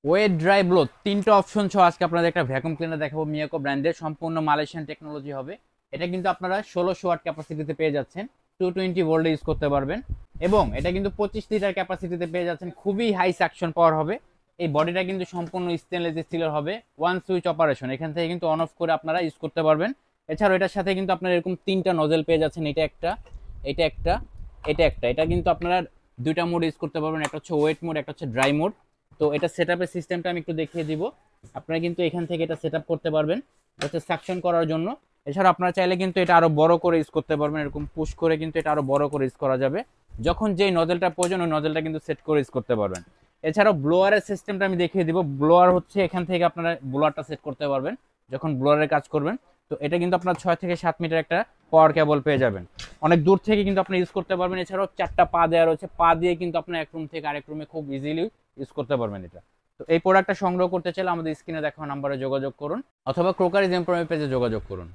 Wait dry blow তিনটা option সহ আজকে আপনাদের একটা ভ্যাকুয়াম ক্লিনার দেখাবো মিয়াকো ব্র্যান্ডের, সম্পূর্ণ মালয়েশিয়ান টেকনোলজি হবে। এটা কিন্তু আপনারা 1600 ওয়াট ক্যাপাসিটিতে পেয়ে যাচ্ছেন, 220 ভোল্টে ইউজ করতে পারবেন এবং এটা কিন্তু 25 লিটার ক্যাপাসিটিতে পেয়ে যাচ্ছেন। খুবই হাই সাকশন পাওয়ার হবে। এই বডিটা কিন্তু সম্পূর্ণ স্টেনলেস স্টিলের হবে, ওয়ান সুইচ অপারেশন, এখান থেকে কিন্তু অন অফ করে আপনারা ইউজ করতে পারবেন। এছাড়াও এটার সাথে কিন্তু আপনারা এরকম তিনটা নজেল পেয়ে যাচ্ছেন, এটা একটা, এটা একটা, এটা একটা। এটা কিন্তু আপনারা দুইটা মোড ইউজ করতে পারবেন, একটা হচ্ছে ওয়েট মোড, একটা হচ্ছে ড্রাই মোড। তো এটা সেটআপের সিস্টেমটা আমি একটু দেখিয়ে দিব। আপনারা কিন্তু এখান থেকে এটা সেটআপ করতে পারবেন হচ্ছে সাকশন করার জন্য। এছাড়া আপনারা চাইলে কিন্তু এটা আরো বড় করে ইউজ করতে পারবেন, এরকম পুশ করে কিন্তু এটা আরো বড় করে ইউজ করা যাবে। যখন যেই নজেলটা প্রয়োজন ওই নজেলটা কিন্তু সেট করে ইউজ করতে পারবেন। এছাড়াও ব্লোয়ারের সিস্টেমটা আমি দেখিয়ে দিব। ব্লোয়ার হচ্ছে এখান থেকে আপনারা ব্লোয়ারটা সেট করতে পারবেন যখন ব্লোয়ারের কাজ করবেন। তো এটা কিন্তু আপনার 6 থেকে 7 মিটার একটা পাওয়ার কেবল পেয়ে যাবেন, অনেক দূর থেকে কিন্তু আপনি ইউজ করতে পারবেন। এছাড়াও চারটা পা দেওয়া রয়েছে, পা দিয়ে কিন্তু আপনার এক রুম থেকে আরেক রুমে খুব ইজিলি ইউজ করতে পারবেন এটা। তো এই প্রোডাক্টটা সংগ্রহ করতে চাইলে আমাদের স্ক্রিনে দেখা নাম্বারে যোগাযোগ করুন অথবা ক্রোকারিজ এমপ্লয়ি পেজে যোগাযোগ করুন।